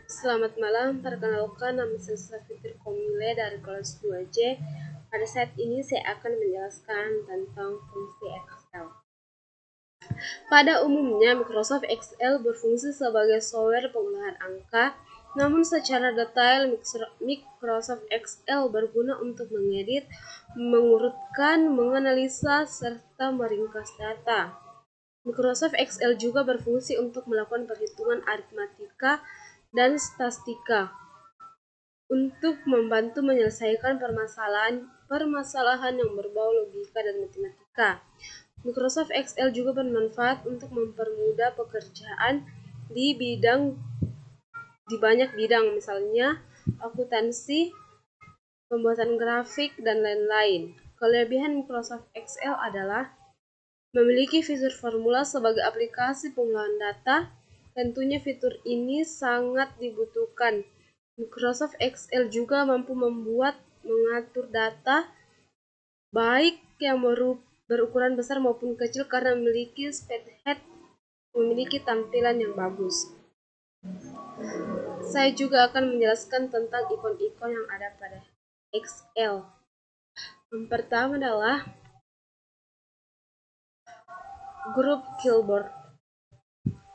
Selamat malam, perkenalkan nama saya Fitri Komile dari kelas 2J. Pada saat ini saya akan menjelaskan tentang fungsi Excel. Pada umumnya, Microsoft Excel berfungsi sebagai software pengolahan angka, namun secara detail Microsoft Excel berguna untuk mengedit, mengurutkan, menganalisa, serta meringkas data. Microsoft Excel juga berfungsi untuk melakukan perhitungan aritmatika dan statistika untuk membantu menyelesaikan permasalahan yang berbau logika dan matematika. Microsoft Excel juga bermanfaat untuk mempermudah pekerjaan di banyak bidang, misalnya akuntansi, pembuatan grafik, dan lain-lain. Kelebihan Microsoft Excel adalah memiliki fitur formula sebagai aplikasi pengolahan data. Tentunya fitur ini sangat dibutuhkan. Microsoft Excel juga mampu mengatur data, baik yang berukuran besar maupun kecil, karena memiliki spreadsheet memiliki tampilan yang bagus. Saya juga akan menjelaskan tentang ikon-ikon yang ada pada Excel. Yang pertama adalah grup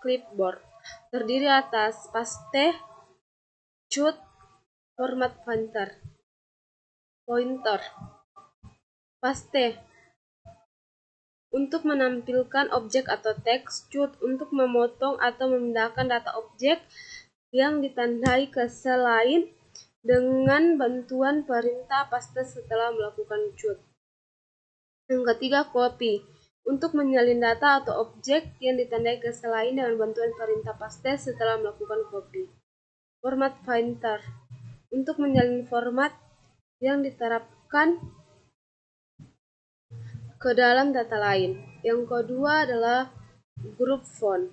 clipboard, terdiri atas paste, cut, format pointer. Paste untuk menampilkan objek atau teks, cut untuk memotong atau memindahkan data objek yang ditandai ke sel lain dengan bantuan perintah paste setelah melakukan cut. Yang ketiga, copy untuk menyalin data atau objek yang ditandai ke sel lain dengan bantuan perintah paste setelah melakukan copy. Format pointer untuk menyalin format yang diterapkan ke dalam data lain. Yang kedua adalah group font.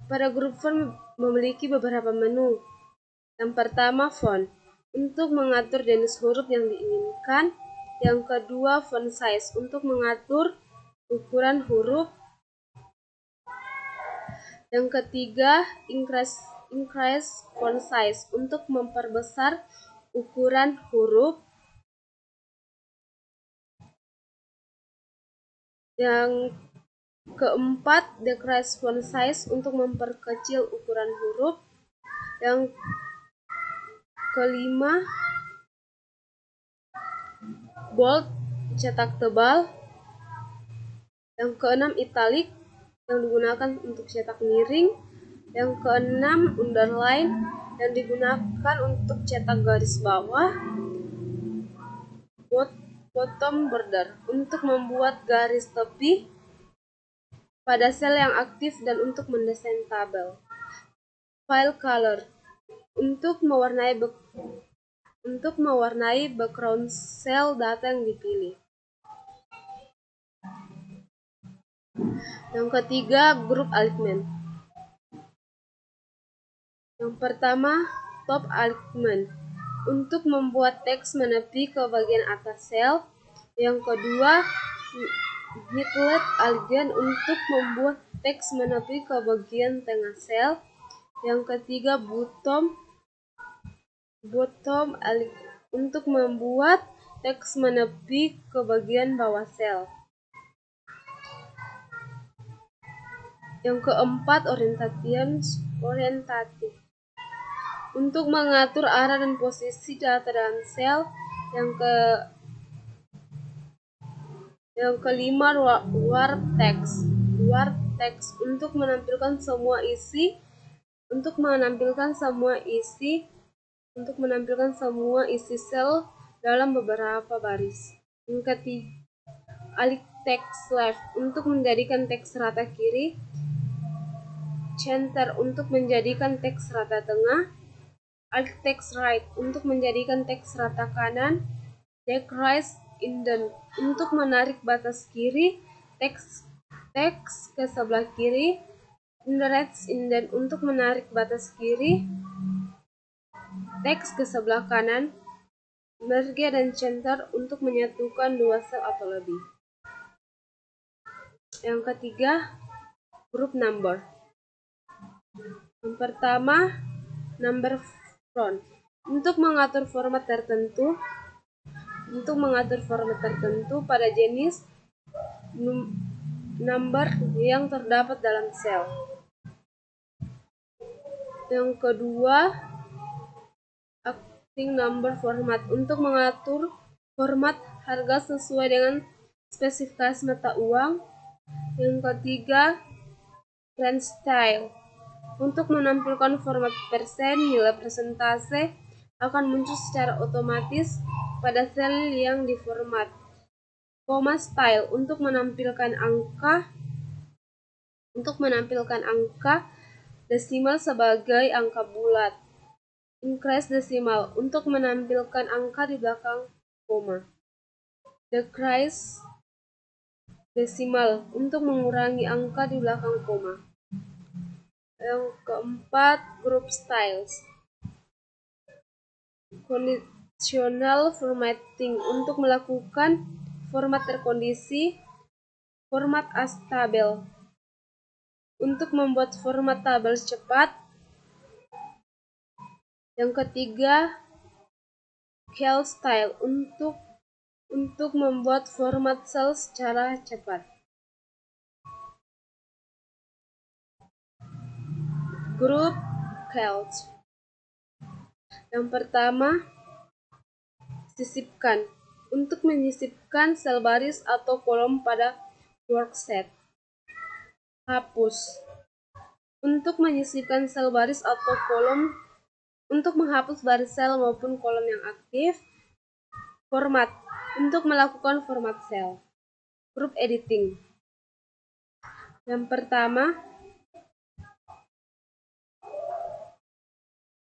Pada grup font memiliki beberapa menu. Yang pertama, font untuk mengatur jenis huruf yang diinginkan. Yang kedua, font size untuk mengatur ukuran huruf. Yang ketiga, increase font size untuk memperbesar ukuran huruf. Yang keempat, decrease font size untuk memperkecil ukuran huruf. Yang kelima, bold, cetak tebal. Yang keenam, italic, yang digunakan untuk cetak miring. Yang keenam, underline, yang digunakan untuk cetak garis bawah. Bottom border, untuk membuat garis tepi pada sel yang aktif dan untuk mendesain tabel. File color, untuk mewarnai background sel data yang dipilih. Yang ketiga, group alignment. Yang pertama, top alignment, untuk membuat teks menepi ke bagian atas sel. Yang kedua, middle alignment, untuk membuat teks menepi ke bagian tengah sel. Yang ketiga, bottom alignment, untuk membuat teks menepi ke bagian bawah sel. Yang keempat, orientatif, untuk mengatur arah dan posisi data dalam sel. Yang kelima, warp text, untuk menampilkan semua isi sel dalam beberapa baris. Yang ketiga, alt text left, untuk menjadikan teks rata kiri. Center, untuk menjadikan teks rata tengah. Alt text right, untuk menjadikan teks rata kanan. Decrease indent, untuk menarik batas kiri teks ke sebelah kiri. Indirect indent, untuk menarik batas kiri teks ke sebelah kanan. Merge dan center, untuk menyatukan dua sel atau lebih. Yang ketiga, group number. Yang pertama, number front. Untuk mengatur format tertentu pada jenis number yang terdapat dalam sel. Yang kedua, acting number format. Untuk mengatur format harga sesuai dengan spesifikasi mata uang. Yang ketiga, range style. Untuk menampilkan format persen, nilai persentase akan muncul secara otomatis pada sel yang diformat. Comma style untuk menampilkan angka desimal sebagai angka bulat. Increase desimal untuk menampilkan angka di belakang koma. Decrease desimal untuk mengurangi angka di belakang koma. Yang keempat, group styles. Conditional formatting untuk melakukan format terkondisi, format as tabel. Untuk membuat format tabel cepat. Yang ketiga, cell style untuk membuat format sel secara cepat. Group cells. Yang pertama, sisipkan. Untuk menyisipkan sel baris atau kolom pada worksheet. Hapus. Untuk menyisipkan sel baris atau kolom, untuk menghapus baris sel maupun kolom yang aktif. Format. Untuk melakukan format sel. Group editing. Yang pertama,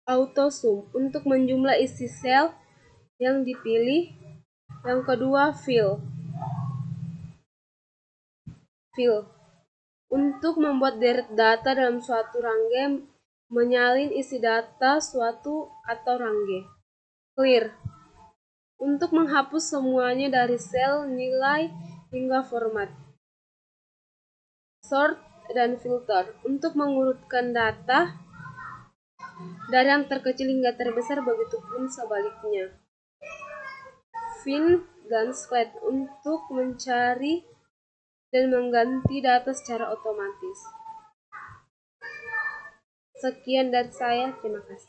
auto sum untuk menjumlah isi sel yang dipilih. Yang kedua, fill untuk membuat deret data dalam suatu rangge, menyalin isi data suatu atau rangge. Clear untuk menghapus semuanya dari sel, nilai, hingga format. Sort dan filter untuk mengurutkan data dari yang terkecil hingga terbesar, begitupun sebaliknya. Find dan select untuk mencari dan mengganti data secara otomatis. Sekian dari saya, terima kasih.